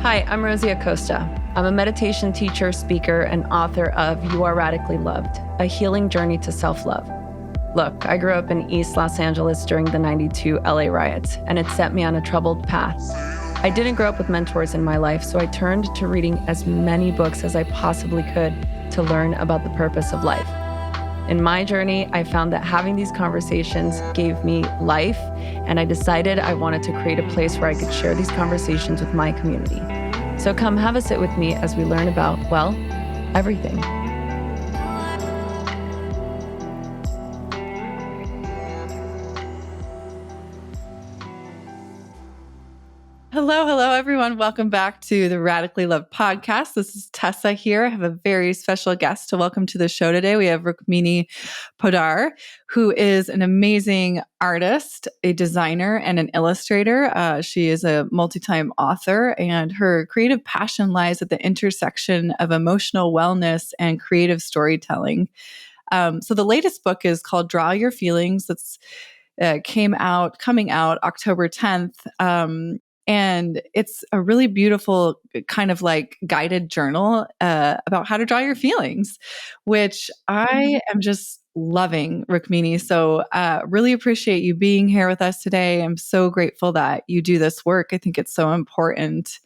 Hi, I'm Rosie Acosta. I'm a meditation teacher, speaker, and author of You Are Radically Loved, a healing journey to self-love. Look, I grew up in East Los Angeles during the '92 LA riots, and it set me on a troubled path. I didn't grow up with mentors in my life, so I turned to reading as many books as I possibly could to learn about the purpose of life. In my journey, I found that having these conversations gave me life, and I decided I wanted to create a place where I could share these conversations with my community. So come have a sit with me as we learn about, well, everything. Hello, everyone. Welcome back to the Radically Loved podcast. This is Tessa here. I have a very special guest to welcome to the show today. We have Rukmini Poddar, who is an amazing artist, a designer, and an illustrator. She is a multi-time author, and her creative passion lies at the intersection of emotional wellness and creative storytelling. So the latest book is called Draw Your Feelings. It's coming out October 10th. And it's a really beautiful kind of like guided journal about how to draw your feelings, which I am just loving, Rukmini. So really appreciate you being here with us today. I'm so grateful that you do this work. I think it's so important.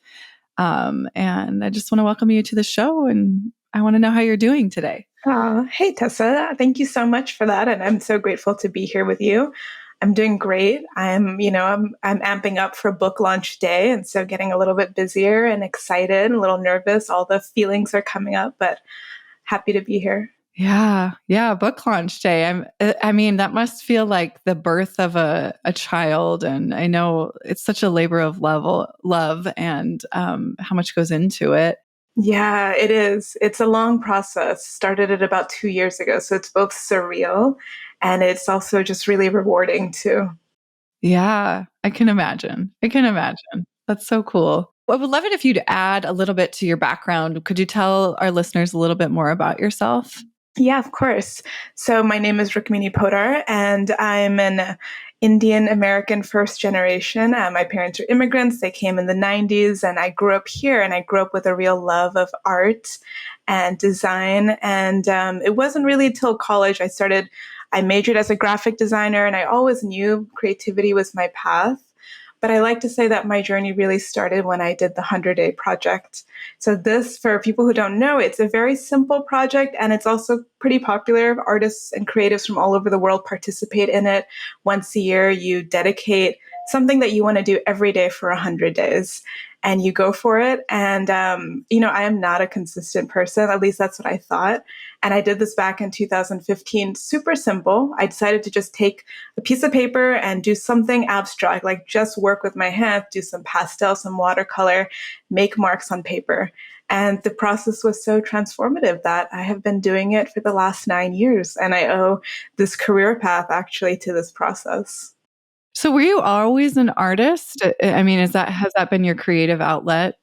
And I just want to welcome you to the show, and I want to know how you're doing today. Hey, Tessa. Thank you so much for that. And I'm so grateful to be here with you. I'm doing great. I'm amping up for book launch day. And so getting a little bit busier and excited, a little nervous. All the feelings are coming up, but happy to be here. Yeah. Book launch day. I mean, that must feel like the birth of a child. And I know it's such a labor of love and how much goes into it. Yeah, it is. It's a long process. Started it about 2 years ago. So it's both surreal and it's also just really rewarding too. Yeah, I can imagine. That's so cool. I would love it if you'd add a little bit to your background. Could you tell our listeners a little bit more about yourself? Yeah, of course. So my name is Rukmini Poddar, and I'm an Indian American first generation. My parents are immigrants. They came in the 90s, and I grew up here, and I grew up with a real love of art and design. And it wasn't really till college I majored as a graphic designer, and I always knew creativity was my path. But I like to say that my journey really started when I did the 100-Day Project. So this, for people who don't know, it's a very simple project, and it's also pretty popular. Artists and creatives from all over the world participate in it. Once a year, you dedicate something that you want to do every day for 100 days. And you go for it. And, I am not a consistent person. At least that's what I thought. And I did this back in 2015, super simple. I decided to just take a piece of paper and do something abstract, like just work with my hands, do some pastel, some watercolor, make marks on paper. And the process was so transformative that I have been doing it for the last 9 years. And I owe this career path actually to this process. So were you always an artist? I mean, has that been your creative outlet?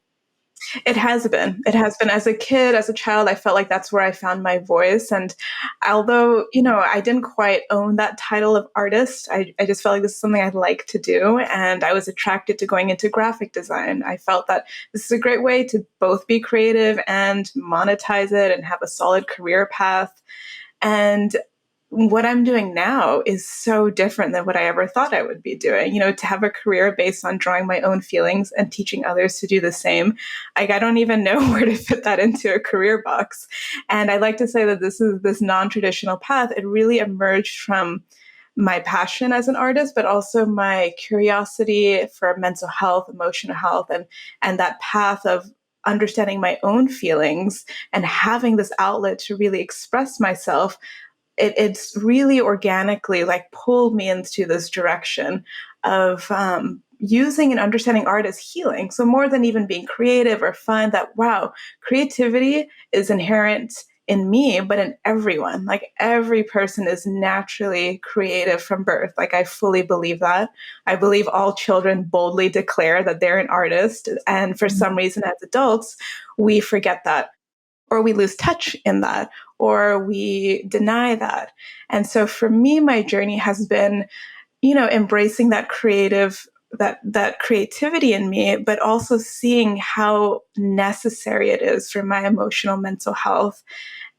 It has been. It has been. As a kid, as a child, I felt like that's where I found my voice. And although, I didn't quite own that title of artist, I just felt like this is something I'd like to do. And I was attracted to going into graphic design. I felt that this is a great way to both be creative and monetize it and have a solid career path. And what I'm doing now is so different than what I ever thought I would be doing. To have a career based on drawing my own feelings and teaching others to do the same. I don't even know where to fit that into a career box. And I like to say that this non-traditional path. It really emerged from my passion as an artist, but also my curiosity for mental health, emotional health, and that path of understanding my own feelings and having this outlet to really express myself. It's really organically like pulled me into this direction of using and understanding art as healing. So more than even being creative or fun, that, wow, creativity is inherent in me, but in everyone. Like every person is naturally creative from birth. Like I fully believe that. I believe all children boldly declare that they're an artist. And for some reason, as adults, we forget that, or we lose touch in that, or we deny that. And so for me, my journey has been, embracing that creative that creativity in me, but also seeing how necessary it is for my emotional mental health,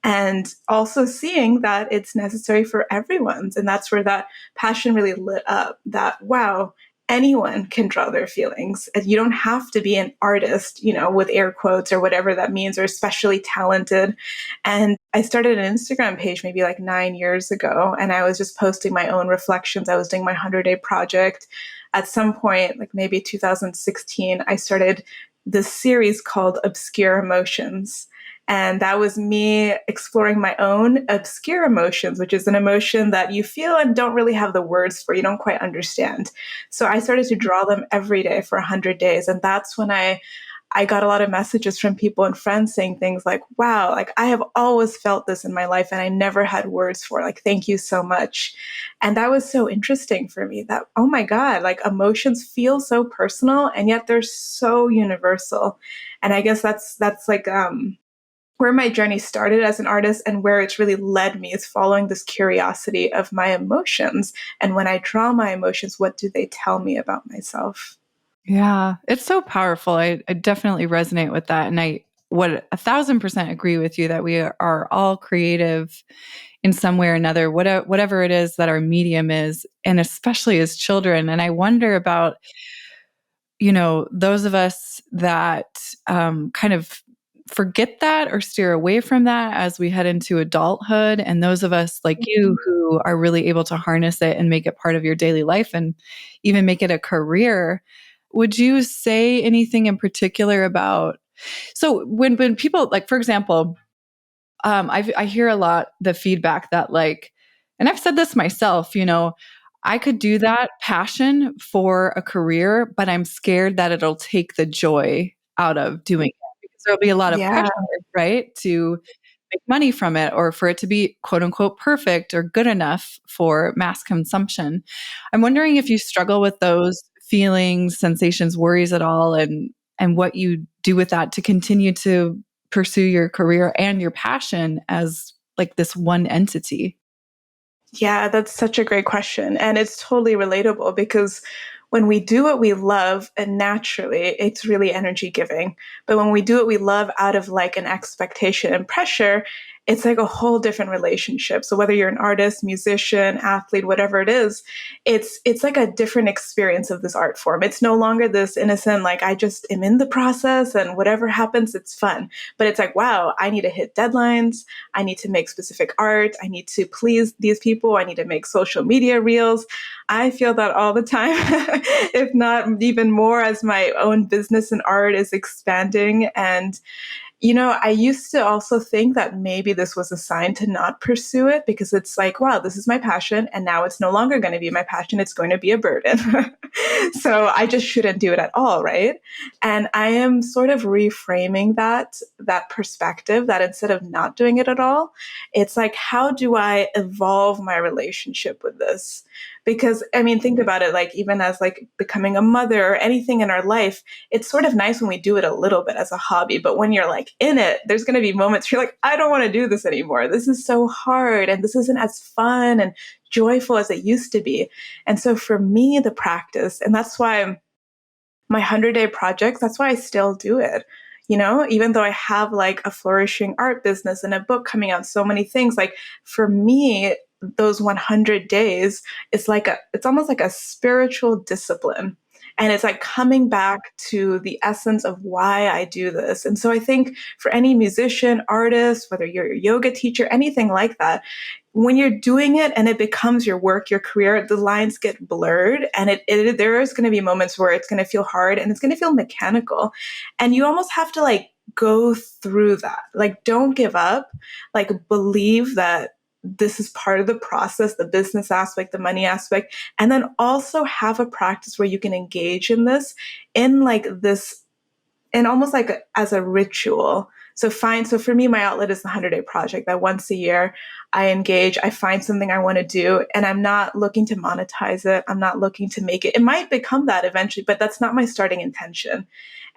and also seeing that it's necessary for everyone's. And that's where that passion really lit up, that, wow, anyone can draw their feelings. And you don't have to be an artist, with air quotes or whatever that means, or especially talented. And I started an Instagram page maybe like 9 years ago, and I was just posting my own reflections. I was doing my 100-day project. At some point, like maybe 2016, I started this series called Obscure Emotions. And that was me exploring my own obscure emotions, which is an emotion that you feel and don't really have the words for, you don't quite understand. So I started to draw them every day for 100 days. And that's when I got a lot of messages from people and friends saying things like, wow, like I have always felt this in my life and I never had words for it. Like, thank you so much. And that was so interesting for me that, oh my God, like emotions feel so personal and yet they're so universal. And I guess that's like, where my journey started as an artist and where it's really led me is following this curiosity of my emotions. And when I draw my emotions, what do they tell me about myself? Yeah, it's so powerful. I definitely resonate with that. And I would 1,000% agree with you that we are all creative in some way or another, whatever it is that our medium is, and especially as children. And I wonder about, those of us that kind of forget that or steer away from that as we head into adulthood. And those of us like you who are really able to harness it and make it part of your daily life and even make it a career. Would you say anything in particular about, so when people, like, for example, I hear a lot the feedback that, like, and I've said this myself, I could do that passion for a career, but I'm scared that it'll take the joy out of doing it because there'll be a lot of Yeah. pressure, right, to make money from it or for it to be quote unquote perfect or good enough for mass consumption. I'm wondering if you struggle with those feelings, sensations, worries at all, and what you do with that to continue to pursue your career and your passion as like this one entity. Yeah, that's such a great question. And it's totally relatable because when we do what we love, and naturally, it's really energy giving. But when we do what we love out of like an expectation and pressure, it's like a whole different relationship. So whether you're an artist, musician, athlete, whatever it is, it's like a different experience of this art form. It's no longer this innocent, like I just am in the process and whatever happens, it's fun. But it's like, wow, I need to hit deadlines. I need to make specific art. I need to please these people. I need to make social media reels. I feel that all the time, if not even more, as my own business and art is expanding. And I used to also think that maybe this was a sign to not pursue it because it's like, wow, this is my passion. And now it's no longer going to be my passion. It's going to be a burden. So I just shouldn't do it at all. Right. And I am sort of reframing that perspective that instead of not doing it at all, it's like, how do I evolve my relationship with this? Because I mean, think about it, like even as like becoming a mother or anything in our life, it's sort of nice when we do it a little bit as a hobby, but when you're like in it, there's going to be moments where you're like, I don't want to do this anymore. This is so hard and this isn't as fun and joyful as it used to be. And so for me, the practice, and that's why my 100-day projects, that's why I still do it. Even though I have like a flourishing art business and a book coming out, so many things, like for me, those 100 days, it's almost like a spiritual discipline. And it's like coming back to the essence of why I do this. And so I think for any musician, artist, whether you're a yoga teacher, anything like that, when you're doing it and it becomes your work, your career, the lines get blurred, and there is going to be moments where it's going to feel hard and it's going to feel mechanical, and you almost have to like go through that. Like, don't give up. Like, believe that this is part of the process, the business aspect, the money aspect, and then also have a practice where you can engage in this in like this, and almost like as a ritual. So for me, my outlet is the 100-day project, that once a year I engage, I find something I want to do, and I'm not looking to monetize it. I'm not looking to make it. It might become that eventually, but that's not my starting intention.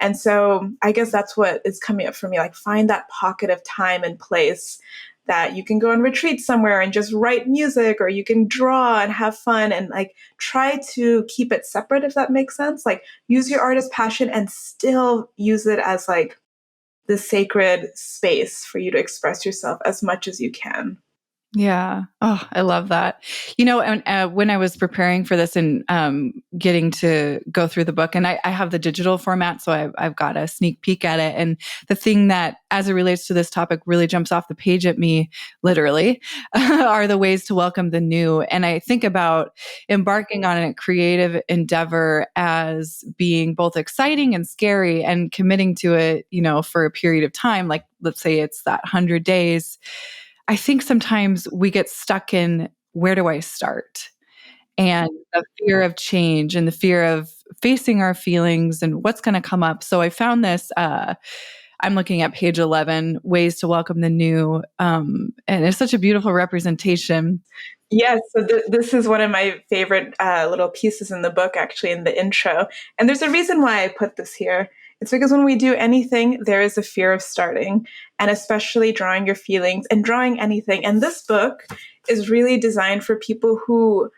And so I guess that's what is coming up for me, like find that pocket of time and place that you can go on retreat somewhere and just write music, or you can draw and have fun, and like try to keep it separate, if that makes sense. Like use your art as passion and still use it as like the sacred space for you to express yourself as much as you can. Yeah. Oh, I love that. You know, and when I was preparing for this and getting to go through the book, and I have the digital format, so I've got a sneak peek at it. And the thing that, as it relates to this topic, really jumps off the page at me, literally, are the ways to welcome the new. And I think about embarking on a creative endeavor as being both exciting and scary, and committing to it, you know, for a period of time. Like, let's say it's that 100 days. I think sometimes we get stuck in, where do I start? And the fear of change and the fear of facing our feelings and what's going to come up. So I found this, I'm looking at page 11, ways to welcome the new. And it's such a beautiful representation. Yes, so this is one of my favorite little pieces in the book, actually, in the intro. And there's a reason why I put this here. It's because when we do anything, there is a fear of starting, and especially drawing your feelings and drawing anything. And this book is really designed for people who,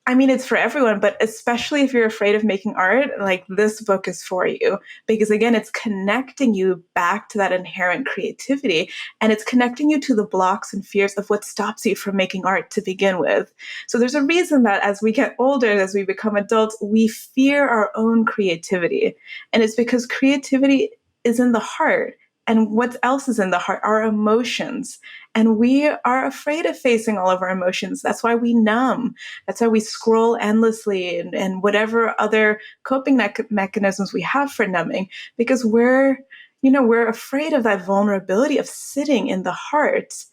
I mean, it's for everyone, but especially if you're afraid of making art, like this book is for you. Because again, it's connecting you back to that inherent creativity, and it's connecting you to the blocks and fears of what stops you from making art to begin with. So there's a reason that as we get older, as we become adults, we fear our own creativity. And it's because creativity is in the heart. And what else is in the heart? Our emotions. And we are afraid of facing all of our emotions. That's why we numb. That's why we scroll endlessly, and whatever other coping mechanisms we have for numbing, because we're afraid of that vulnerability of sitting in the heart.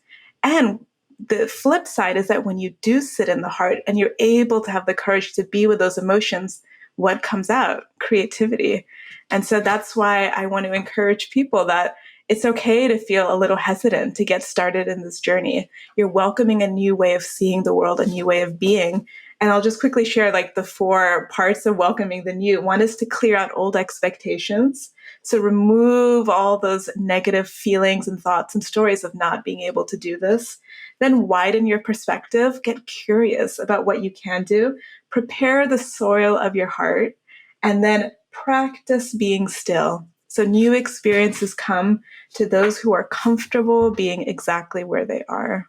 And the flip side is that when you do sit in the heart and you're able to have the courage to be with those emotions, what comes out? Creativity. And so that's why I want to encourage people that it's okay to feel a little hesitant to get started in this journey. You're welcoming a new way of seeing the world, a new way of being. And I'll just quickly share like the 4 parts of welcoming the new. One is to clear out old expectations. So remove all those negative feelings and thoughts and stories of not being able to do this. Then widen your perspective, get curious about what you can do, prepare the soil of your heart, and then practice being still. So new experiences come to those who are comfortable being exactly where they are.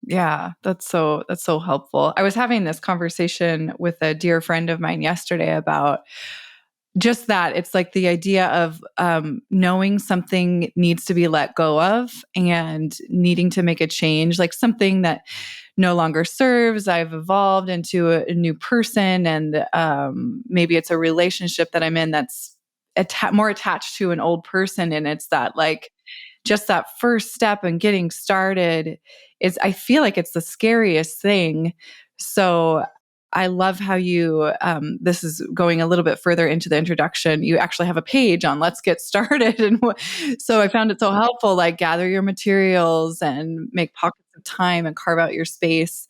Yeah, that's so helpful. I was having this conversation with a dear friend of mine yesterday about just that. It's like the idea of knowing something needs to be let go of and needing to make a change, like something that no longer serves. I've evolved into a new person, and maybe it's a relationship that I'm in that's more attached to an old person. And it's that, like, just that first step and getting started is, I feel like it's the scariest thing. So I love how you, this is going a little bit further into the introduction. You actually have a page on let's get started. And so I found it so helpful, like gather your materials and make pockets of time and carve out your space.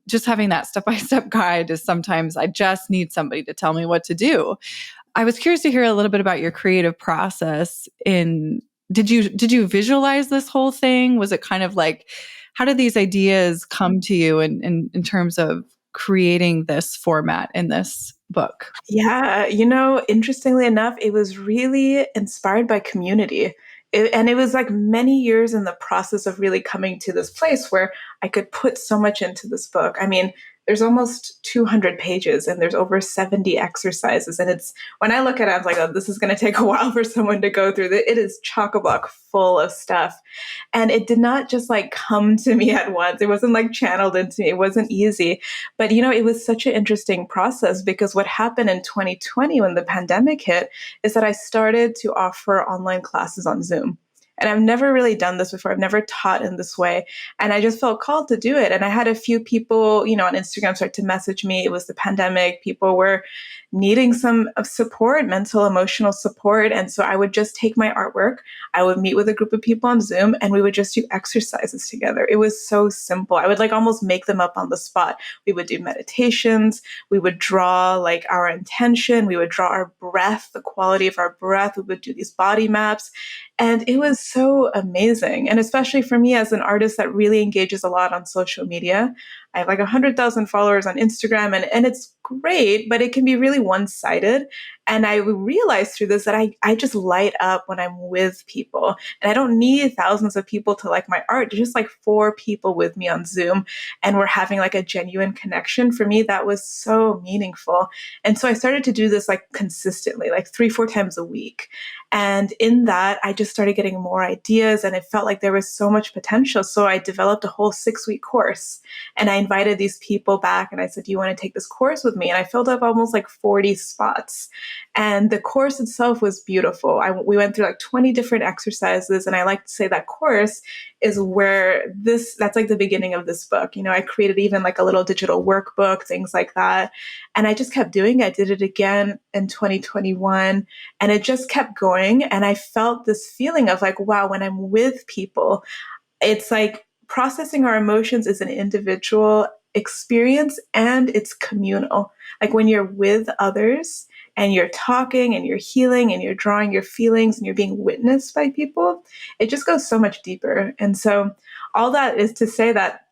Just having that step-by-step guide is, sometimes I just need somebody to tell me what to do. I was curious to hear a little bit about your creative process. Did you visualize this whole thing? Was it kind of like, how did these ideas come to you in terms of creating this format in this book? Yeah, interestingly enough, it was really inspired by community. And it was like many years in the process of really coming to this place where I could put so much into this book. I mean, there's almost 200 pages and there's over 70 exercises. And it's, when I look at it, I'm like, oh, this is going to take a while for someone to go through. It is chock-a-block full of stuff. And it did not just like come to me at once. It wasn't like channeled into me. It wasn't easy. But, it was such an interesting process, because what happened in 2020 when the pandemic hit is that I started to offer online classes on Zoom. And I've never really done this before. I've never taught in this way. And I just felt called to do it. And I had a few people, on Instagram start to message me. It was the pandemic. People were needing some support, mental, emotional support. And so I would just take my artwork. I would meet with a group of people on Zoom and we would just do exercises together. It was so simple. I would like almost make them up on the spot. We would do meditations. We would draw like our intention. We would draw our breath, the quality of our breath. We would do these body maps. And it was so amazing. And especially for me as an artist that really engages a lot on social media, I have like 100,000 followers on Instagram, and it's great, but it can be really one sided. And I realized through this that I just light up when I'm with people. And I don't need thousands of people to like my art, just like four people with me on Zoom. And we're having like a genuine connection. For me, that was so meaningful. And so I started to do this like consistently, like 3, 4 times a week. And in that, I just started getting more ideas and it felt like there was so much potential. So I developed a whole 6 week course and I invited these people back and I said, do you want to take this course with me? And I filled up almost like 40 spots. And the course itself was beautiful. We went through like 20 different exercises. And I like to say that course is where that's like the beginning of this book. You know, I created even like a little digital workbook, things like that. And I just kept doing it. I did it again in 2021 and it just kept going. And I felt this feeling of like, wow, when I'm with people, it's like processing our emotions is an individual experience and it's communal. Like when you're with others and you're talking and you're healing and you're drawing your feelings and you're being witnessed by people, it just goes so much deeper. And so all that is to say that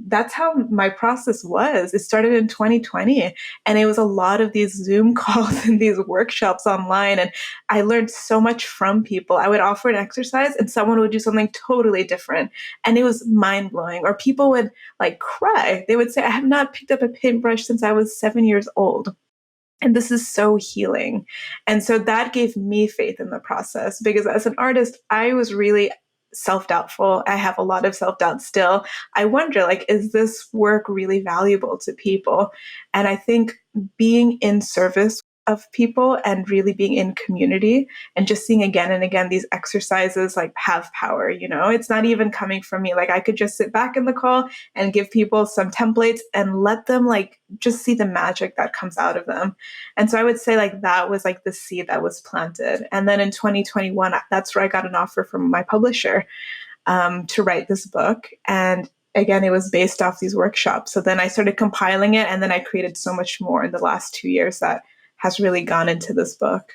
that's how my process was. It started in 2020 and it was a lot of these Zoom calls and these workshops online. And I learned so much from people. I would offer an exercise and someone would do something totally different. And it was mind blowing. Or people would like cry. They would say, I have not picked up a paintbrush since I was 7 years old. And this is so healing. And so that gave me faith in the process because as an artist, I was really self-doubtful. I have a lot of self-doubt still. I wonder, like, is this work really valuable to people? And I think being in service of people and really being in community and just seeing again and again these exercises like have power, you know, it's not even coming from me. Like I could just sit back in the call and give people some templates and let them like just see the magic that comes out of them. And so I would say like that was like the seed that was planted. And then in 2021, that's where I got an offer from my publisher to write this book. And again, it was based off these workshops. So then I started compiling it and then I created so much more in the last 2 years that has really gone into this book.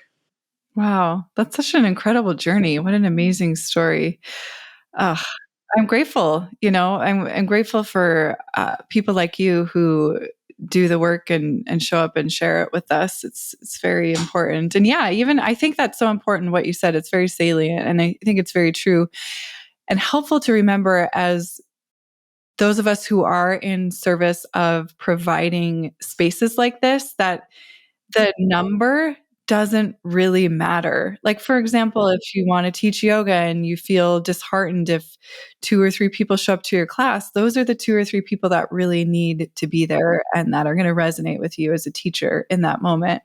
Wow. That's such an incredible journey. What an amazing story. Ugh, I'm grateful, I'm grateful for people like you who do the work and show up and share it with us. It's very important. And yeah, even I think that's so important what you said. It's very salient and I think it's very true and helpful to remember as those of us who are in service of providing spaces like this, that the number doesn't really matter. Like, for example, if you want to teach yoga and you feel disheartened if 2 or 3 people show up to your class, those are the 2 or 3 people that really need to be there and that are going to resonate with you as a teacher in that moment.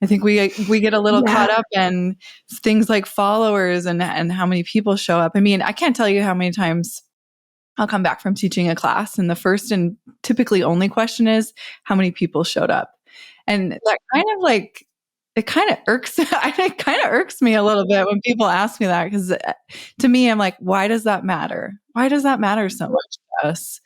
I think we get a little caught up in things like followers and how many people show up. I mean, I can't tell you how many times I'll come back from teaching a class and the first and typically only question is how many people showed up. And that kind of like, it kind of irks, it kind of irks me a little bit when people ask me that, because to me, I'm like, why does that matter? Why does that matter so much to us?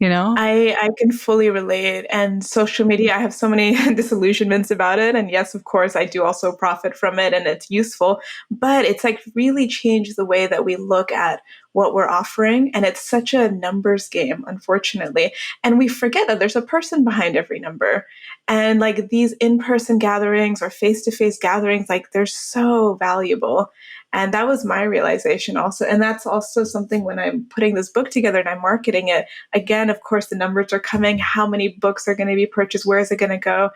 You know? I can fully relate. And social media, I have so many disillusionments about it. And yes, of course, I do also profit from it and it's useful, but it's like really changed the way that we look at what we're offering. And it's such a numbers game, unfortunately. And we forget that there's a person behind every number. And like these in-person gatherings or face-to-face gatherings, like they're so valuable. And that was my realization also. And that's also something when I'm putting this book together and I'm marketing it. Again, of course, the numbers are coming. How many books are going to be purchased? Where is it going to go?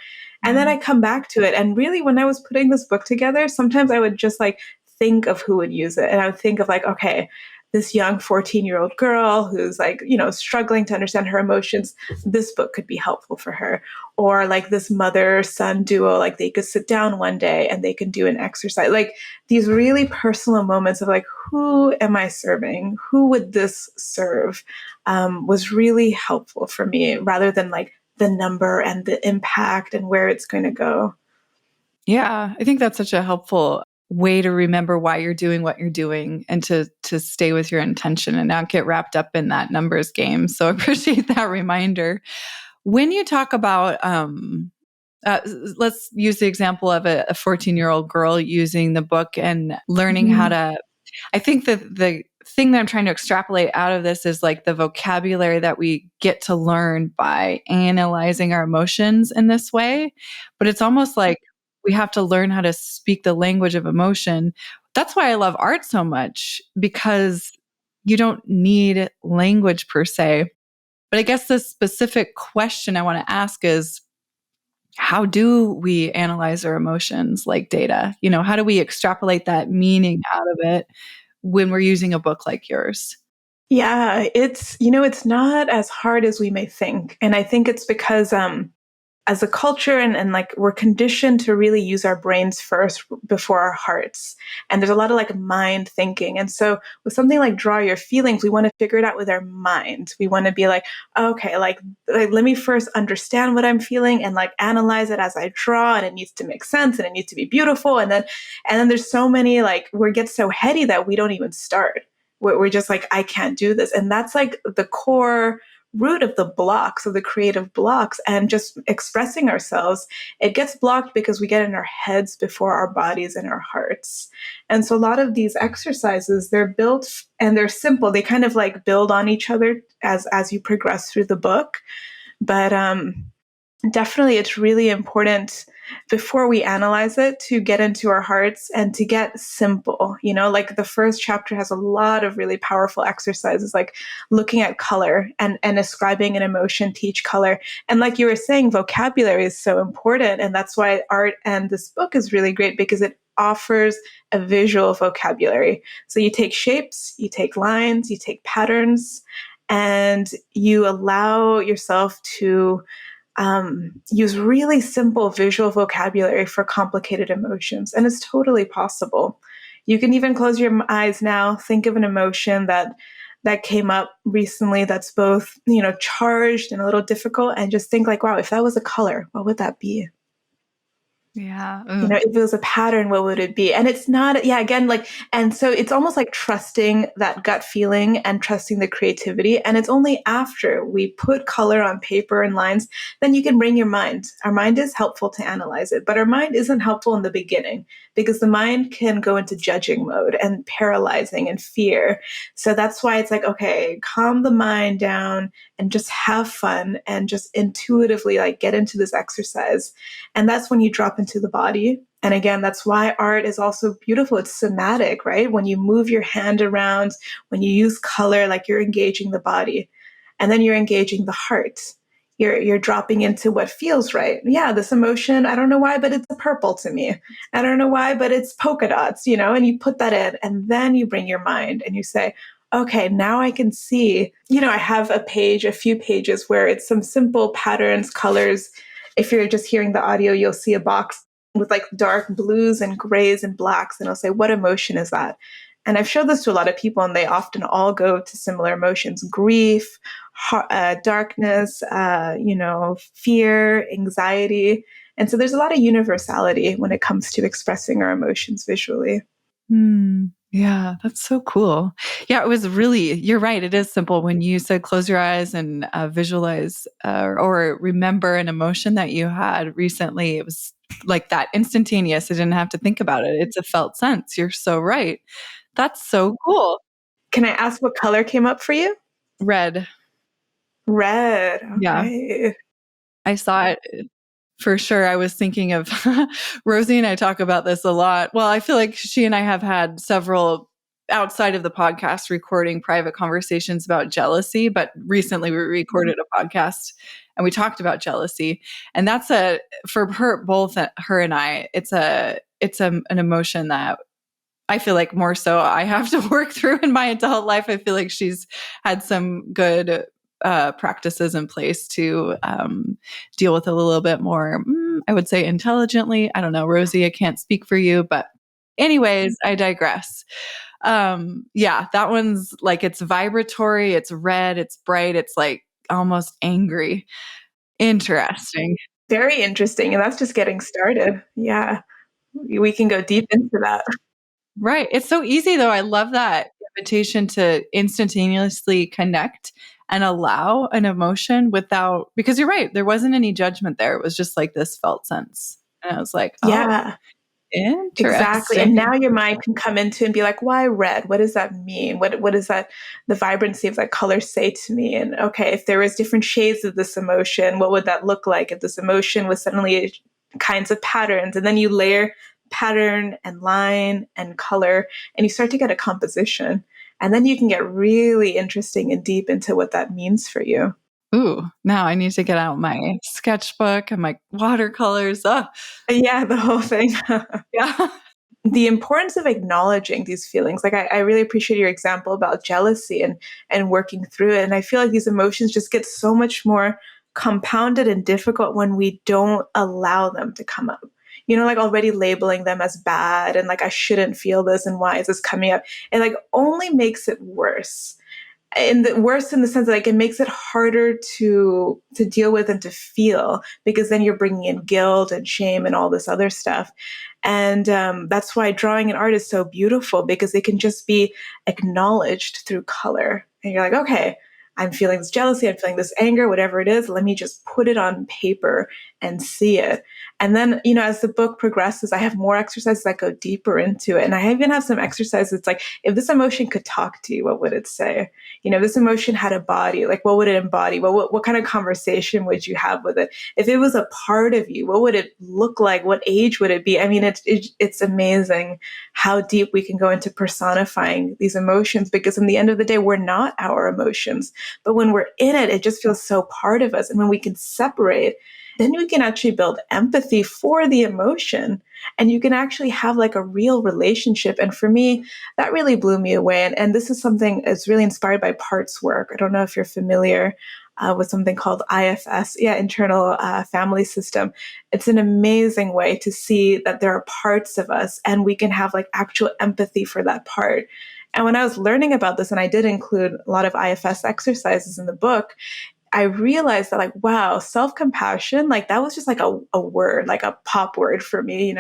And then I come back to it. And really, when I was putting this book together, sometimes I would just like think of who would use it. And I would think of like, okay, this young 14-year-old girl who's like, you know, struggling to understand her emotions, this book could be helpful for her. Or like this mother-son duo, like they could sit down one day and they can do an exercise. Like these really personal moments of like, who am I serving? Who would this serve? Was really helpful for me rather than like the number and the impact and where it's going to go. Yeah, I think that's such a helpful way to remember why you're doing what you're doing and to stay with your intention and not get wrapped up in that numbers game. So I appreciate that reminder. When you talk about let's use the example of a 14-year-old girl using the book and learning how to, I think that the thing that I'm trying to extrapolate out of this is like the vocabulary that we get to learn by analyzing our emotions in this way. But it's almost like we have to learn how to speak the language of emotion. That's why I love art so much, because you don't need language per se. But I guess the specific question I want to ask is, how do we analyze our emotions like data? How do we extrapolate that meaning out of it when we're using a book like yours? Yeah, it's not as hard as we may think. And I think it's because as a culture and like we're conditioned to really use our brains first before our hearts. And there's a lot of like mind thinking. And so with something like draw your feelings, we want to figure it out with our mind. We want to be like, okay, like let me first understand what I'm feeling and like analyze it as I draw, and it needs to make sense and it needs to be beautiful. And then there's so many, like we get so heady that we don't even start. We're just like, I can't do this. And that's like the core root of the blocks, of the creative blocks, and just expressing ourselves. It gets blocked because we get in our heads before our bodies and our hearts. And so a lot of these exercises, they're built and they're simple. They kind of like build on each other as you progress through the book. But definitely it's really important before we analyze it to get into our hearts and to get simple. Like the first chapter has a lot of really powerful exercises, like looking at color and ascribing an emotion to each color. And like you were saying, vocabulary is so important. And that's why art and this book is really great, because it offers a visual vocabulary. So you take shapes, you take lines, you take patterns, and you allow yourself to use really simple visual vocabulary for complicated emotions. And it's totally possible. You can even close your eyes now, think of an emotion that came up recently that's both, charged and a little difficult, and just think like, wow, if that was a color, what would that be? Yeah. If it was a pattern, what would it be? And it's not, yeah, again, like, and so it's almost like trusting that gut feeling and trusting the creativity. And it's only after we put color on paper and lines, then you can bring your mind. Our mind is helpful to analyze it, but our mind isn't helpful in the beginning, because the mind can go into judging mode and paralyzing and fear. So that's why it's like, okay, calm the mind down and just have fun and just intuitively like get into this exercise. And that's when you drop into the body. And again, that's why art is also beautiful. It's somatic, right? When you move your hand around, when you use color, like you're engaging the body, and then you're engaging the heart. You're dropping into what feels right. Yeah, this emotion, I don't know why, but it's purple to me. I don't know why, but it's polka dots, and you put that in, and then you bring your mind and you say, okay, now I can see, I have a few pages where it's some simple patterns, colors. If you're just hearing the audio, you'll see a box with like dark blues and grays and blacks, and I'll say, what emotion is that? And I've showed this to a lot of people, and they often all go to similar emotions: grief, darkness, fear, anxiety. And so there's a lot of universality when it comes to expressing our emotions visually. Yeah, that's so cool. Yeah, it was really, you're right. It is simple. When you said close your eyes and visualize or remember an emotion that you had recently, it was like that instantaneous. I didn't have to think about it. It's a felt sense. You're so right. That's so cool. Can I ask what color came up for you? Red. Red. Yeah. Okay. I saw it for sure. I was thinking of Rosie, and I talk about this a lot. Well, I feel like she and I have had several outside of the podcast recording private conversations about jealousy, but recently we recorded a podcast and we talked about jealousy. And that's for her, both her and I, it's an emotion that I feel like more so I have to work through in my adult life. I feel like she's had some good practices in place to deal with it a little bit more, I would say intelligently. I don't know, Rosie, I can't speak for you, but anyways, I digress. Yeah, that one's like, it's vibratory, it's red, it's bright, it's like almost angry. Interesting. Very interesting. And that's just getting started. Yeah. We can go deep into that. Right. It's so easy though. I love that. invitation to instantaneously connect and allow an emotion without, because you're right, there wasn't any judgment there. It was just like this felt sense. And I was like, oh, Yeah. Exactly. And interesting. now your mind can come into and be like, why red? What does that mean? What does that, the vibrancy of that color say to me? And okay, if there was different shades of this emotion, what would that look like if this emotion was suddenly kinds of patterns? And then you layer pattern and line and color, and you start to get a composition. And then you can get really interesting and deep into what that means for you. Ooh, now I need to get out my sketchbook and my watercolors. Oh, Yeah, the whole thing. yeah. The importance of acknowledging these feelings. Like I really appreciate your example about jealousy and working through it. And I feel like these emotions just get so much more compounded and difficult when we don't allow them to come up. Like already labeling them as bad and like I shouldn't feel this and why is this coming up? It like only makes it worse. And the worse in the sense that like it makes it harder to deal with and to feel because then you're bringing in guilt and shame and all this other stuff. And that's why drawing and art is so beautiful because it can just be acknowledged through color. And you're like, okay, I'm feeling this jealousy, I'm feeling this anger, whatever it is, let me just put it on paper and see it. And then, as the book progresses, I have more exercises that go deeper into it. And I even have some exercises. It's like, if this emotion could talk to you, what would it say? If this emotion had a body, like what would it embody? What kind of conversation would you have with it? If it was a part of you, what would it look like? What age would it be? I mean, it's amazing how deep we can go into personifying these emotions because in the end of the day, we're not our emotions. But when we're in it, it just feels so part of us. And when we can separate, then we can actually build empathy for the emotion and you can actually have like a real relationship. And for me, that really blew me away. And this is something that's really inspired by Part's work. I don't know if you're familiar with something called IFS, internal family system. It's an amazing way to see that there are parts of us and we can have like actual empathy for that part. And when I was learning about this, and I did include a lot of IFS exercises in the book, I realized that like, wow, self-compassion, like that was just like a word, like a pop word for me,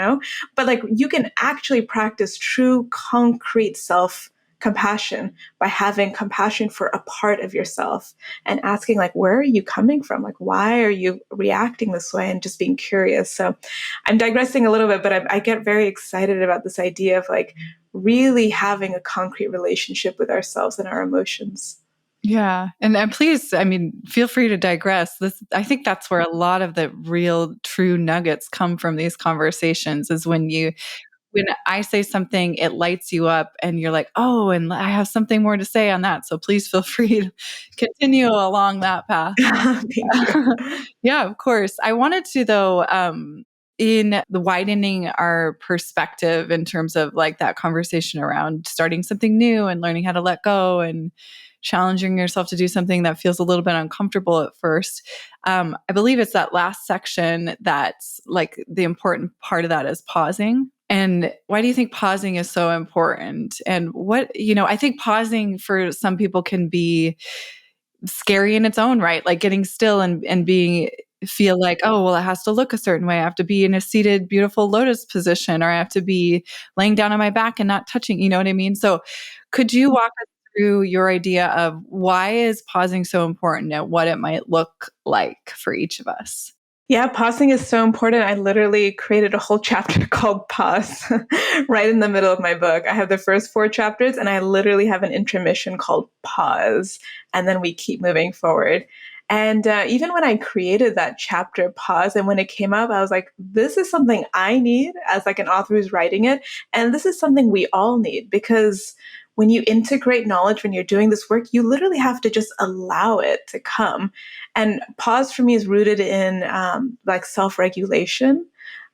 but like you can actually practice true concrete self-compassion by having compassion for a part of yourself and asking like, where are you coming from? Like, why are you reacting this way? And just being curious. So I'm digressing a little bit, but I get very excited about this idea of like really having a concrete relationship with ourselves and our emotions. Yeah. And please, I mean, feel free to digress. I think that's where a lot of the real true nuggets come from these conversations is when I say something, it lights you up and you're like, oh, and I have something more to say on that. So please feel free to continue along that path. Thank you. Yeah, of course. I wanted to though, in the widening our perspective in terms of like that conversation around starting something new and learning how to let go and challenging yourself to do something that feels a little bit uncomfortable at first. I believe it's that last section that's like the important part of that is pausing. And why do you think pausing is so important? And I think pausing for some people can be scary in its own right, like getting still and being feel like, oh, well, it has to look a certain way. I have to be in a seated, beautiful lotus position, or I have to be laying down on my back and not touching, you know what I mean? So could you walk us through your idea of why is pausing so important and what it might look like for each of us? Yeah, pausing is so important. I literally created a whole chapter called Pause right in the middle of my book. I have the first 4 chapters and I literally have an intermission called Pause. And then we keep moving forward. And even when I created that chapter, Pause, and when it came up, I was like, this is something I need as like an author who's writing it. And this is something we all need because when you integrate knowledge, when you're doing this work, you literally have to just allow it to come. And pause for me is rooted in like self-regulation,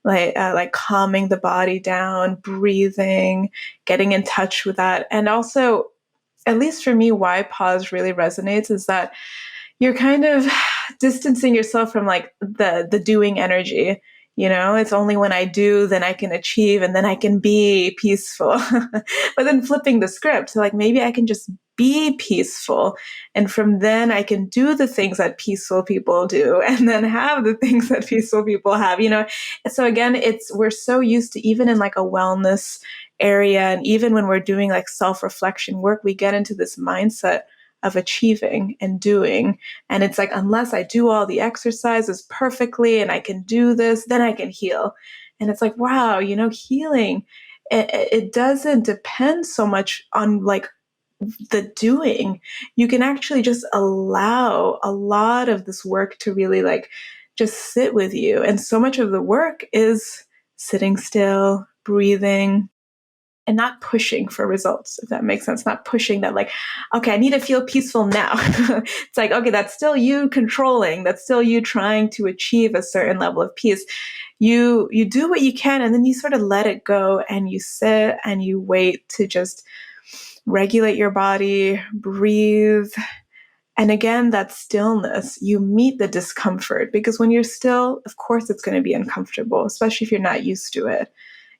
like calming the body down, breathing, getting in touch with that. And also, at least for me, why pause really resonates is that you're kind of distancing yourself from like the doing energy. It's only when I do, then I can achieve and then I can be peaceful. But then flipping the script, so like maybe I can just be peaceful. And from then I can do the things that peaceful people do and then have the things that peaceful people have. So again, we're so used to, even in like a wellness area. And even when we're doing like self-reflection work, we get into this mindset of achieving and doing. And it's like, unless I do all the exercises perfectly and I can do this, then I can heal. And it's like, wow, healing, it doesn't depend so much on like the doing. You can actually just allow a lot of this work to really like just sit with you. And so much of the work is sitting still, breathing, and not pushing for results, if that makes sense. Not pushing that like, okay, I need to feel peaceful now. It's like, okay, that's still you controlling. That's still you trying to achieve a certain level of peace. You do what you can, and then you sort of let it go, and you sit and you wait to just regulate your body, breathe. And again, that stillness, you meet the discomfort, because when you're still, of course, it's going to be uncomfortable, especially if you're not used to it.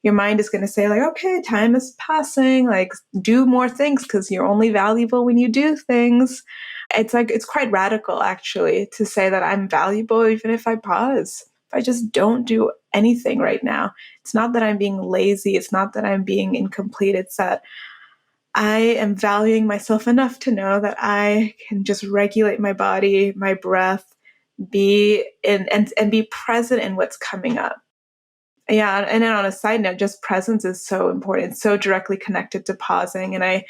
Your mind is going to say like, okay, time is passing, like do more things because you're only valuable when you do things. It's like, it's quite radical actually to say that I'm valuable even if I pause. If I just don't do anything right now. It's not that I'm being lazy. It's not that I'm being incomplete. It's that I am valuing myself enough to know that I can just regulate my body, my breath, be in and be present in what's coming up. Yeah, and then on a side note, just presence is so important. It's so directly connected to pausing. And I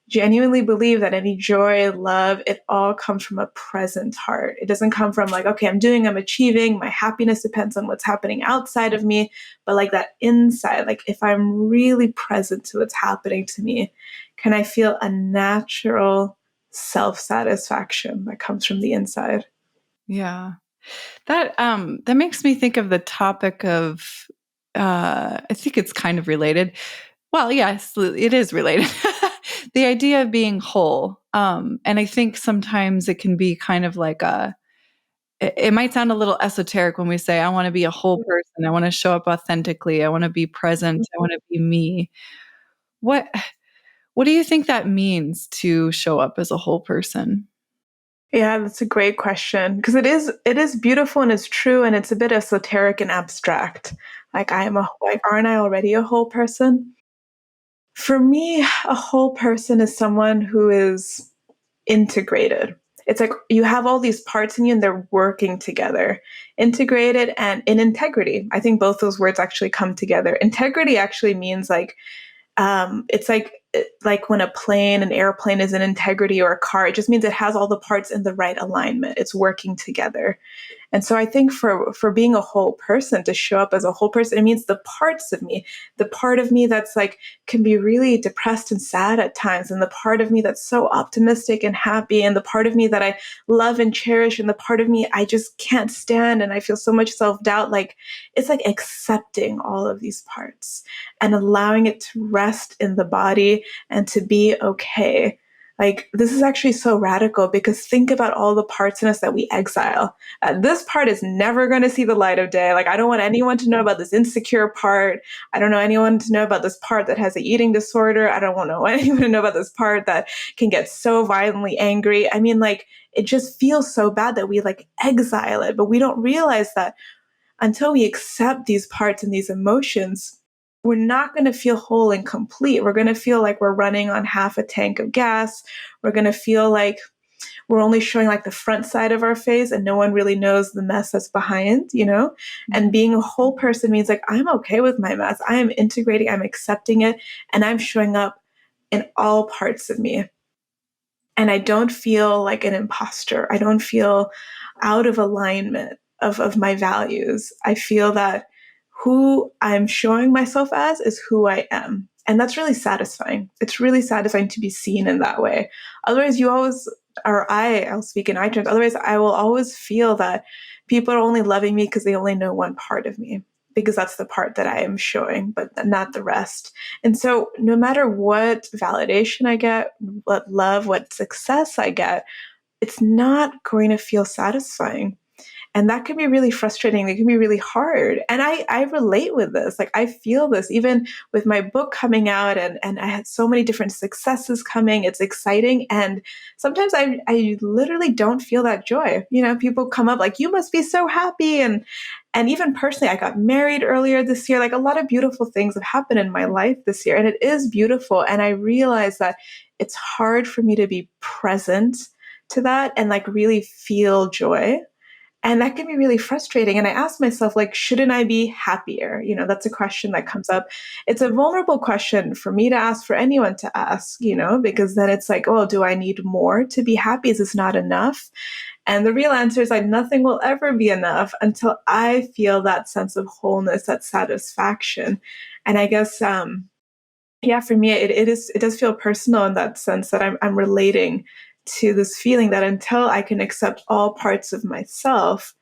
genuinely believe that any joy, love, it all comes from a present heart. It doesn't come from like, okay, I'm achieving, my happiness depends on what's happening outside of me. But like that inside, like if I'm really present to what's happening to me, can I feel a natural self-satisfaction that comes from the inside? Yeah. That makes me think of the topic of I think it's kind of related. Well, yes, it is related. The idea of being whole. And I think sometimes it can be kind of like it might sound a little esoteric when we say, I want to be a whole person. I want to show up authentically. I want to be present. I want to be me. What, what do you think that means to show up as a whole person? Yeah, that's a great question, because it is beautiful and it's true, and it's a bit esoteric and abstract. Like aren't I already a whole person? For me, a whole person is someone who is integrated. It's like you have all these parts in you and they're working together. Integrated and in integrity. I think both those words actually come together. Integrity actually means like it's like when an airplane is in integrity, or a car, it just means it has all the parts in the right alignment. It's working together. And so I think for being a whole person, to show up as a whole person, it means the parts of me, the part of me that's like can be really depressed and sad at times, and the part of me that's so optimistic and happy, and the part of me that I love and cherish, and the part of me I just can't stand and I feel so much self-doubt. Like it's like accepting all of these parts and allowing it to rest in the body and to be okay. Like, this is actually so radical, because think about all the parts in us that we exile. This part is never going to see the light of day. Like, I don't want anyone to know about this insecure part. I don't know anyone to know about this part that has an eating disorder. I don't want anyone to know about this part that can get so violently angry. I mean, like, it just feels so bad that we like exile it, but we don't realize that until we accept these parts and these emotions, we're not going to feel whole and complete. We're going to feel like we're running on half a tank of gas. We're going to feel like we're only showing like the front side of our face and no one really knows the mess that's behind. And being a whole person means like, I'm okay with my mess. I am integrating, I'm accepting it, and I'm showing up in all parts of me. And I don't feel like an imposter. I don't feel out of alignment of my values. I feel that who I'm showing myself as is who I am. And that's really satisfying. It's really satisfying to be seen in that way. Otherwise, I'll speak in I terms. Otherwise, I will always feel that people are only loving me because they only know one part of me, because that's the part that I am showing, but not the rest. And so no matter what validation I get, what love, what success I get, it's not going to feel satisfying. And that can be really frustrating. It can be really hard. And I relate with this. Like, I feel this even with my book coming out, and I had so many different successes coming. It's exciting. And sometimes I literally don't feel that joy. People come up like, you must be so happy. And even personally, I got married earlier this year. Like a lot of beautiful things have happened in my life this year, and it is beautiful. And I realized that it's hard for me to be present to that and like really feel joy. And that can be really frustrating. And I asked myself, like, shouldn't I be happier? That's a question that comes up. It's a vulnerable question for me to ask, for anyone to ask, because then it's like, oh, do I need more to be happy? Is this not enough? And the real answer is like, nothing will ever be enough until I feel that sense of wholeness, that satisfaction. And I guess, yeah, for me, it does feel personal in that sense that I'm relating to this feeling that until I can accept all parts of myself,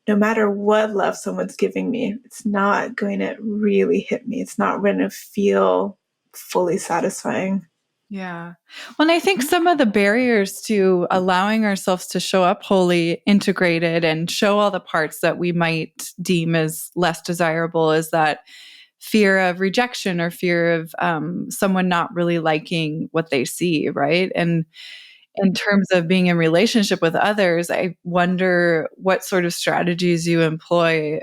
no matter what love someone's giving me, it's not going to really hit me. It's not going to feel fully satisfying. Yeah. Well, and I think some of the barriers to allowing ourselves to show up wholly integrated and show all the parts that we might deem as less desirable is that fear of rejection or fear of someone not really liking what they see, right? And in terms of being in relationship with others, I wonder what sort of strategies you employ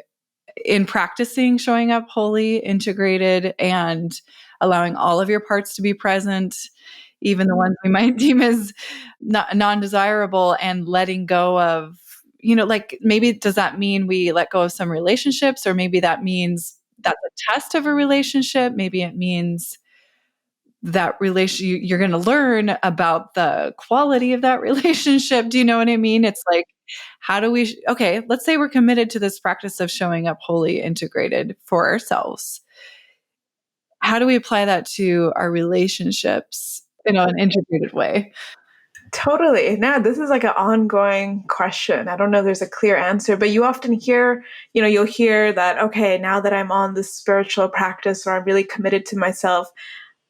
in practicing showing up wholly integrated and allowing all of your parts to be present, even the ones we might deem as non-desirable, and letting go of, like maybe does that mean we let go of some relationships, or maybe that means that's a test of a relationship. Maybe it means that you're going to learn about the quality of that relationship. Do you know what I mean? It's like, how do we, okay, let's say we're committed to this practice of showing up wholly integrated for ourselves. How do we apply that to our relationships in an integrated way? Totally. Now, this is like an ongoing question. I don't know if there's a clear answer, but you often hear, you'll hear that, okay, now that I'm on this spiritual practice or I'm really committed to myself,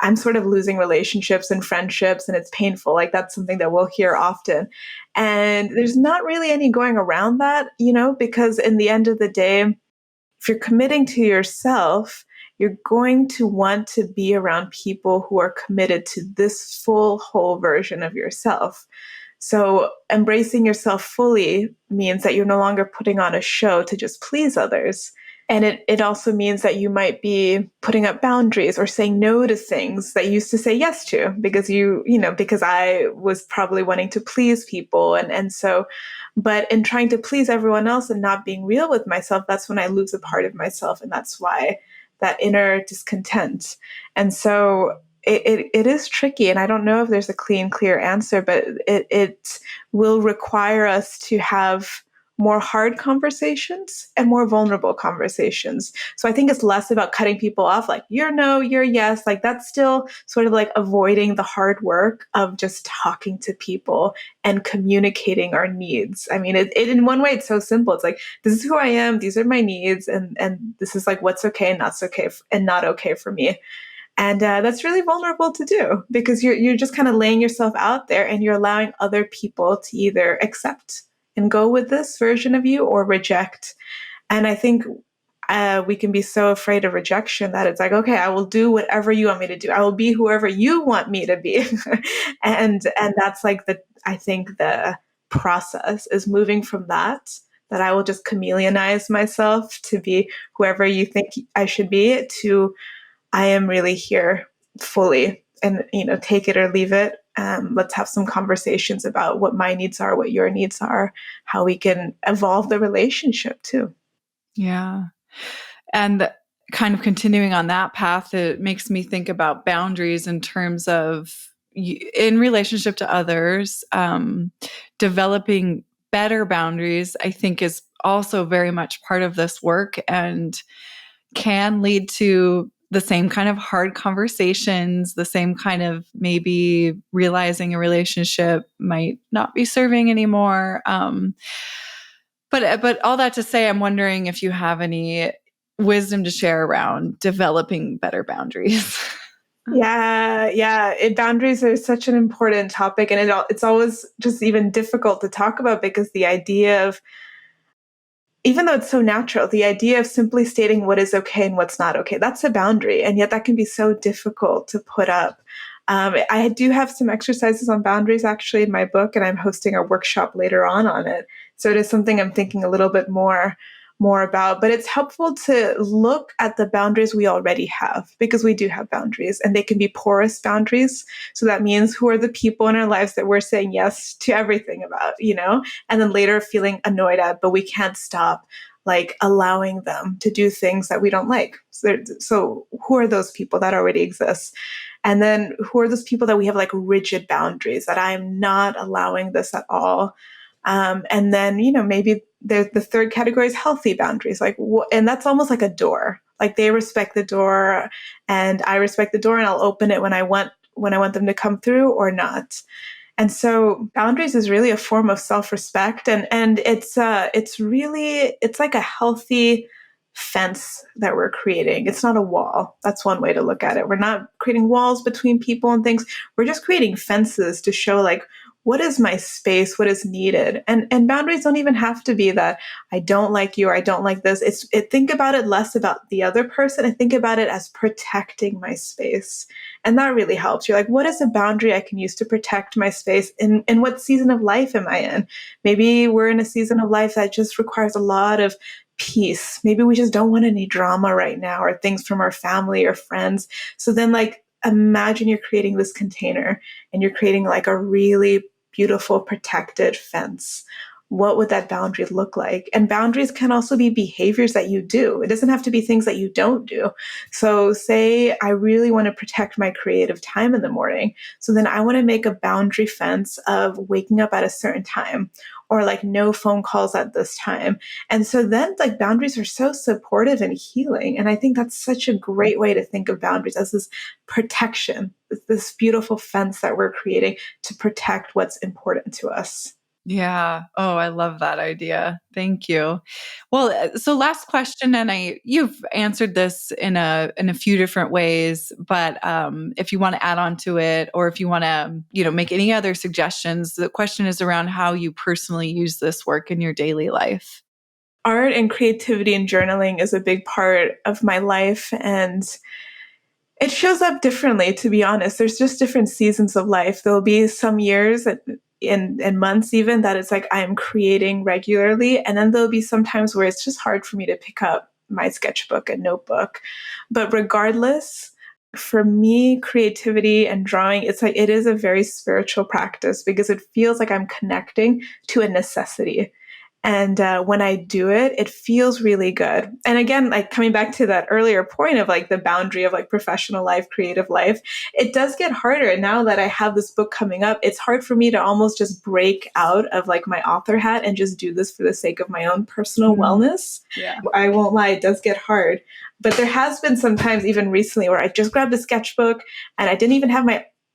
I'm sort of losing relationships and friendships, and it's painful. Like that's something that we'll hear often. And there's not really any going around that, because in the end of the day, if you're committing to yourself, you're going to want to be around people who are committed to this full, whole version of yourself. So embracing yourself fully means that you're no longer putting on a show to just please others. And it also means that you might be putting up boundaries or saying no to things that you used to say yes to because because I was probably wanting to please people. And so, but in trying to please everyone else and not being real with myself, that's when I lose a part of myself. And that's why that inner discontent. And so it is tricky. And I don't know if there's a clear answer, but it will require us to have more hard conversations and more vulnerable conversations. So I think it's less about cutting people off, like you're no, you're yes. Like that's still sort of like avoiding the hard work of just talking to people and communicating our needs. I mean, it in one way, it's so simple. It's like, this is who I am. These are my needs. And this is like what's okay and not okay and not okay for me. And that's really vulnerable to do because you're just kind of laying yourself out there and you're allowing other people to either accept and go with this version of you or reject. And I think we can be so afraid of rejection that it's like, okay, I will do whatever you want me to do. I will be whoever you want me to be. and that's like I think the process is moving from that I will just chameleonize myself to be whoever you think I should be, to I am really here fully and, take it or leave it. Let's have some conversations about what my needs are, what your needs are, how we can evolve the relationship too. Yeah. And kind of continuing on that path, it makes me think about boundaries in terms of in relationship to others, developing better boundaries, I think is also very much part of this work and can lead to the same kind of hard conversations, the same kind of maybe realizing a relationship might not be serving anymore. But all that to say, I'm wondering if you have any wisdom to share around developing better boundaries. Yeah. Boundaries are such an important topic, and it's always just even difficult to talk about because the idea of, even though it's so natural, the idea of simply stating what is okay and what's not okay, that's a boundary. And yet that can be so difficult to put up. I do have some exercises on boundaries actually in my book, and I'm hosting a workshop later on it. So it is something I'm thinking a little bit more more about, but it's helpful to look at the boundaries we already have, because we do have boundaries, and they can be porous boundaries. So that means, who are the people in our lives that we're saying yes to everything about, and then later feeling annoyed at, but we can't stop like allowing them to do things that we don't like. So who are those people that already exist? And then who are those people that we have like rigid boundaries, that I'm not allowing this at all? And then, maybe the third category is healthy boundaries. And that's almost like a door. Like, they respect the door and I respect the door, and I'll open it when I want them to come through or not. And so boundaries is really a form of self-respect. And it's like a healthy fence that we're creating. It's not a wall. That's one way to look at it. We're not creating walls between people and things. We're just creating fences to show like, what is my space? What is needed? And boundaries don't even have to be that I don't like you or I don't like this. Think about it less about the other person and think about it as protecting my space. And that really helps. You're like, what is a boundary I can use to protect my space? In what season of life am I in? Maybe we're in a season of life that just requires a lot of peace. Maybe we just don't want any drama right now, or things from our family or friends. So then, like, imagine you're creating this container and you're creating like a really beautiful protected fence. What would that boundary look like? And boundaries can also be behaviors that you do. It doesn't have to be things that you don't do. So say I really want to protect my creative time in the morning. So then I want to make a boundary fence of waking up at a certain time, or like no phone calls at this time. And so then like boundaries are so supportive and healing. And I think that's such a great way to think of boundaries, as this protection, this beautiful fence that we're creating to protect what's important to us. Yeah. Oh, I love that idea. Thank you. Well, so last question, and you've answered this in a few different ways, but if you want to add on to it, or if you want to, make any other suggestions, the question is around how you personally use this work in your daily life. Art and creativity and journaling is a big part of my life, and it shows up differently, to be honest. There's just different seasons of life. There'll be some years and months even that it's like I'm creating regularly. And then there'll be some times where it's just hard for me to pick up my sketchbook and notebook. But regardless, for me, creativity and drawing, it is a very spiritual practice, because it feels like I'm connecting to a necessity. And when I do it, it feels really good. And again, like coming back to that earlier point of like the boundary of like professional life, creative life, it does get harder. And now that I have this book coming up, it's hard for me to almost just break out of like my author hat and just do this for the sake of my own personal wellness. Yeah. I won't lie, it does get hard. But there has been some times, even recently, where I just grabbed a sketchbook and I didn't even have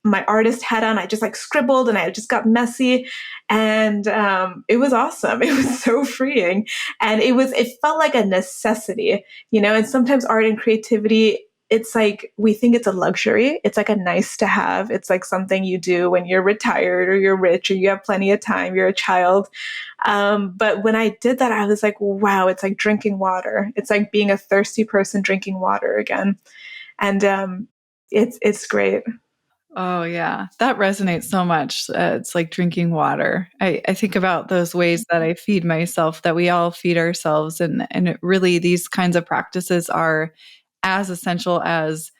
my artist hat on. I just like scribbled and I just got messy, and it was awesome. It was so freeing, and it felt like a necessity, and sometimes art and creativity, it's like we think it's a luxury. It's like a nice to have. It's like something you do when you're retired or you're rich or you have plenty of time, you're a child. But when I did that, I was like, wow, it's like drinking water. It's like being a thirsty person drinking water again. And it's great. Oh, yeah. That resonates so much. It's like drinking water. I think about those ways that I feed myself, that we all feed ourselves. And really, these kinds of practices are as essential as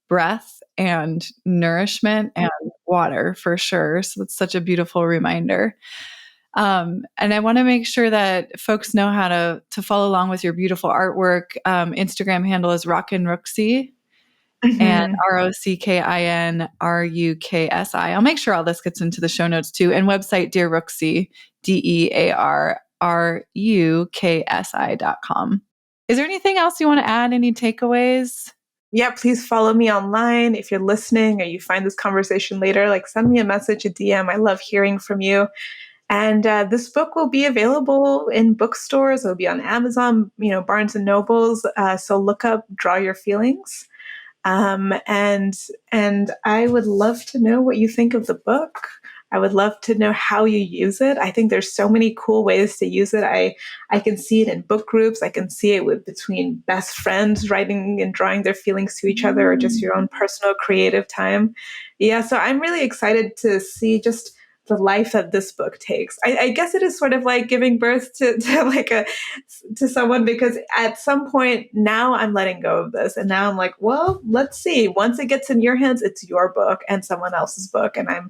breath and nourishment and water, for sure. So it's such a beautiful reminder. And I want to make sure that folks know how to follow along with your beautiful artwork. Instagram handle is Rockin' Rooksy. And ROCKINRUKSI. I'll make sure all this gets into the show notes too. And website Dear Rooksy, DEARRUKSI.com. Is there anything else you want to add? Any takeaways? Yeah, please follow me online. If you're listening or you find this conversation later, like send me a message, a DM. I love hearing from you. And this book will be available in bookstores. It'll be on Amazon, Barnes and Nobles. So look up Draw Your Feelings. And I would love to know what you think of the book. I would love to know how you use it. I think there's so many cool ways to use it. I can see it in book groups. I can see it between best friends writing and drawing their feelings to each other, or just your own personal creative time. Yeah, so I'm really excited to see just the life that this book takes. I guess it is sort of like giving birth to someone, because at some point now I'm letting go of this. And now I'm like, well, let's see. Once it gets in your hands, it's your book and someone else's book. And I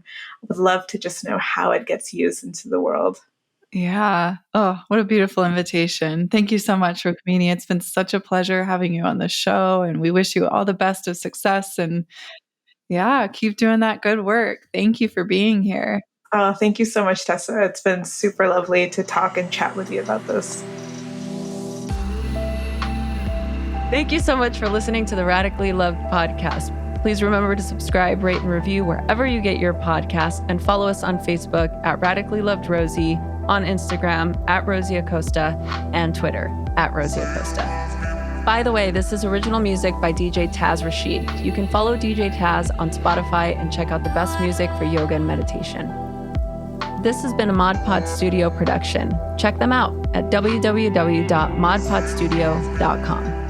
would love to just know how it gets used into the world. Yeah. Oh, what a beautiful invitation. Thank you so much, Rukmini. It's been such a pleasure having you on the show, and we wish you all the best of success, and yeah, keep doing that good work. Thank you for being here. Oh, thank you so much, Tessa. It's been super lovely to talk and chat with you about this. Thank you so much for listening to the Radically Loved podcast. Please remember to subscribe, rate, and review wherever you get your podcasts, and follow us on Facebook at Radically Loved Rosie, on Instagram at Rosie Acosta, and Twitter at Rosie Acosta. By the way, this is original music by DJ Taz Rashid. You can follow DJ Taz on Spotify and check out the best music for yoga and meditation. This has been a Mod Pod Studio production. Check them out at www.modpodstudio.com.